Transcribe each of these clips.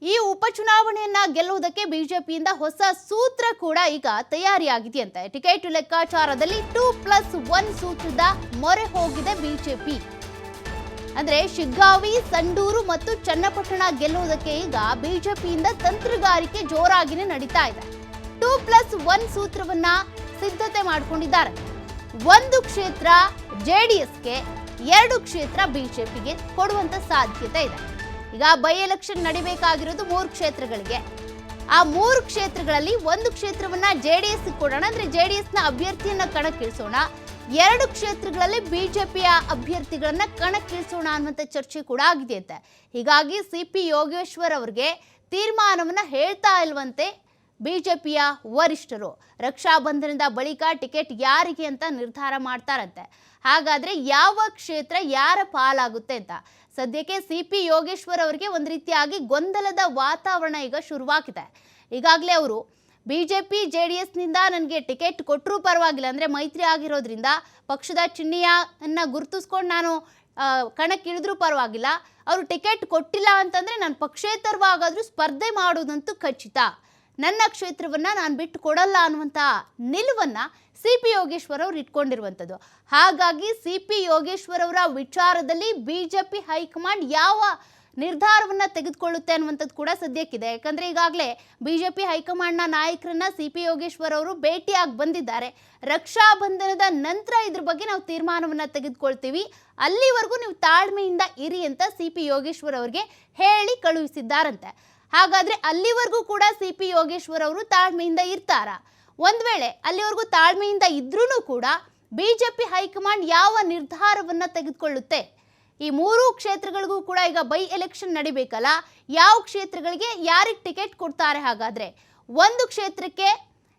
ಈ ಉಪಚುನಾವಣೆಯನ್ನ ಗೆಲ್ಲುವುದಕ್ಕೆ ಬಿಜೆಪಿಯಿಂದ ಹೊಸ ಸೂತ್ರ ಕೂಡ ಈಗ ತಯಾರಿಯಾಗಿದೆಯಂತೆ. ಟಿಕೆಟ್ ಲೆಕ್ಕಾಚಾರದಲ್ಲಿ 2+1 ಸೂತ್ರದ ಮೊರೆ ಹೋಗಿದೆ ಬಿಜೆಪಿ. ಅಂದ್ರೆ ಶಿಗ್ಗಾವಿ, ಸಂಡೂರು ಮತ್ತು ಚನ್ನಪಟ್ಟಣ ಗೆಲ್ಲುವುದಕ್ಕೆ ಈಗ ಬಿಜೆಪಿಯಿಂದ ತಂತ್ರಗಾರಿಕೆ ಜೋರಾಗಿನೇ ನಡೀತಾ ಇದೆ. 2+1 ಸೂತ್ರವನ್ನ ಸಿದ್ಧತೆ ಮಾಡಿಕೊಂಡಿದ್ದಾರೆ. 1 ಕ್ಷೇತ್ರ ಜೆಡಿಎಸ್ಗೆ, 2 ಕ್ಷೇತ್ರ ಬಿಜೆಪಿಗೆ ಕೊಡುವಂತ ಸಾಧ್ಯತೆ ಇದೆ. ಈಗ ಬೈ ಎಲೆಕ್ಷನ್ ನಡಿಬೇಕಾಗಿರೋದು 3 ಕ್ಷೇತ್ರಗಳಿಗೆ. ಆ 3 ಕ್ಷೇತ್ರಗಳಲ್ಲಿ 1 ಕ್ಷೇತ್ರವನ್ನ ಜೆಡಿಎಸ್ ಕೊಡೋಣ, ಅಂದ್ರೆ ಜೆಡಿಎಸ್ ನ ಅಭ್ಯರ್ಥಿಯನ್ನ ಕಣಕ್ಕಿಳಿಸೋಣ. 2 ಕ್ಷೇತ್ರಗಳಲ್ಲಿ ಬಿಜೆಪಿಯ ಅಭ್ಯರ್ಥಿಗಳನ್ನ ಕಣಕ್ಕಿಳಿಸೋಣ ಅನ್ನುವಂಥ ಚರ್ಚೆ ಕೂಡ ಆಗಿದೆಯಂತೆ. ಹೀಗಾಗಿ ಸಿಪಿ ಯೋಗೇಶ್ವರ್ ಅವರಿಗೆ ತೀರ್ಮಾನವನ್ನ ಹೇಳ್ತಾ ಇಲ್ವಂತೆ ಬಿಜೆಪಿಯ ವರಿಷ್ಠರು. ರಕ್ಷಾ ಬಂಧನದ ಬಳಿಕ ಟಿಕೆಟ್ ಯಾರಿಗೆ ಅಂತ ನಿರ್ಧಾರ ಮಾಡ್ತಾರಂತೆ. ಹಾಗಾದ್ರೆ ಯಾವ ಕ್ಷೇತ್ರ ಯಾರ ಪಾಲಾಗುತ್ತೆ ಅಂತ ಸದ್ಯಕ್ಕೆ ಸಿಪಿ ಯೋಗೇಶ್ವರ್ ಅವರಿಗೆ ಒಂದು ರೀತಿಯಾಗಿ ಗೊಂದಲದ ವಾತಾವರಣ ಈಗ ಶುರುವಾಗಿದೆ. ಈಗಾಗಲೇ ಅವರು ಬಿಜೆಪಿ ಜೆಡಿಎಸ್ನಿಂದ ನನಗೆ ಟಿಕೆಟ್ ಕೊಟ್ಟರೂ ಪರವಾಗಿಲ್ಲ, ಅಂದರೆ ಮೈತ್ರಿ ಆಗಿರೋದ್ರಿಂದ ಪಕ್ಷದ ಚಿಹ್ನೆಯನ್ನ ಗುರುತಿಸ್ಕೊಂಡು ನಾನು ಕಣಕ್ಕಿಳಿದ್ರೂ ಪರವಾಗಿಲ್ಲ, ಅವರು ಟಿಕೆಟ್ ಕೊಟ್ಟಿಲ್ಲ ಅಂತಂದರೆ ನಾನು ಪಕ್ಷೇತರವಾಗಾದರೂ ಸ್ಪರ್ಧೆ ಮಾಡೋದಂತೂ ಖಚಿತ, ನನ್ನ ಕ್ಷೇತ್ರವನ್ನು ನಾನು ಬಿಟ್ಟು ಕೊಡಲ್ಲ ಅನ್ನುವಂಥ ನಿಲುವನ್ನು ಸಿಪಿ ಯೋಗೇಶ್ವರ್ ಅವರು ಇಟ್ಕೊಂಡಿರುವಂಥದ್ದು. ಹಾಗಾಗಿ ಸಿಪಿ ಯೋಗೇಶ್ವರ್ ಅವರ ವಿಚಾರದಲ್ಲಿ ಬಿಜೆಪಿ ಹೈಕಮಾಂಡ್ ಯಾವ ನಿರ್ಧಾರವನ್ನ ತೆಗೆದುಕೊಳ್ಳುತ್ತೆ ಅನ್ನುವಂಥದ್ದು ಕೂಡ ಸದ್ಯಕ್ಕಿದೆ. ಯಾಕಂದರೆ ಈಗಾಗಲೇ ಬಿಜೆಪಿ ಹೈಕಮಾಂಡ್ನ ನಾಯಕರನ್ನ ಸಿಪಿ ಯೋಗೇಶ್ವರ್ ಅವರು ಭೇಟಿಯಾಗಿ ಬಂದಿದ್ದಾರೆ. ರಕ್ಷಾ ಬಂಧನದ ನಂತರ ಇದ್ರ ಬಗ್ಗೆ ನಾವು ತೀರ್ಮಾನವನ್ನ ತೆಗೆದುಕೊಳ್ತೀವಿ, ಅಲ್ಲಿವರೆಗೂ ನೀವು ತಾಳ್ಮೆಯಿಂದ ಇರಿ ಅಂತ ಸಿಪಿ ಯೋಗೇಶ್ವರ್ ಅವರಿಗೆ ಹೇಳಿ ಕಳುಹಿಸಿದ್ದಾರಂತೆ. ಹಾಗಾದ್ರೆ ಅಲ್ಲಿವರೆಗೂ ಕೂಡ ಸಿಪಿ ಯೋಗೇಶ್ವರ್ ಅವರು ತಾಳ್ಮೆಯಿಂದ ಇರ್ತಾರ? ಒಂದ್ ವೇಳೆ ಅಲ್ಲಿವರೆಗೂ ತಾಳ್ಮೆಯಿಂದ ಇದ್ರೂ ಕೂಡ ಬಿಜೆಪಿ ಹೈಕಮಾಂಡ್ ಯಾವ ನಿರ್ಧಾರವನ್ನ ತೆಗೆದುಕೊಳ್ಳುತ್ತೆ? ಈ 3 ಕ್ಷೇತ್ರಗಳಿಗೂ ಕೂಡ ಈಗ ಬೈ ಎಲೆಕ್ಷನ್ ನಡಿಬೇಕಲ್ಲ, ಯಾವ ಕ್ಷೇತ್ರಗಳಿಗೆ ಯಾರಿಗೆ ಟಿಕೆಟ್ ಕೊಡ್ತಾರೆ? ಹಾಗಾದ್ರೆ 1 ಕ್ಷೇತ್ರಕ್ಕೆ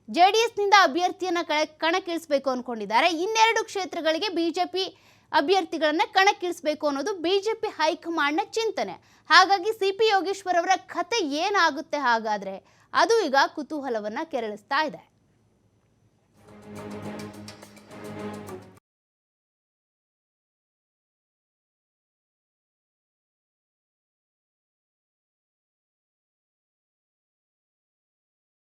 ಜೆಡಿಎಸ್ನಿಂದ ಅಭ್ಯರ್ಥಿಯನ್ನ ಕಣಕ್ಕಿಳಿಸಬೇಕು ಅನ್ಕೊಂಡಿದ್ದಾರೆ, 2 ಕ್ಷೇತ್ರಗಳಿಗೆ ಬಿಜೆಪಿ ಅಭ್ಯರ್ಥಿಗಳನ್ನ ಕಣಕ್ಕಿಳಿಸಬೇಕು ಅನ್ನೋದು ಬಿಜೆಪಿ ಹೈಕಮಾಂಡ್ನ ಚಿಂತನೆ. ಹಾಗಾಗಿ ಸಿಪಿ ಯೋಗೇಶ್ವರ್ ಅವರ ಕತೆ ಏನಾಗುತ್ತೆ ಹಾಗಾದ್ರೆ? ಅದು ಈಗ ಕುತೂಹಲವನ್ನ ಕೆರಳಿಸ್ತಾ ಇದೆ.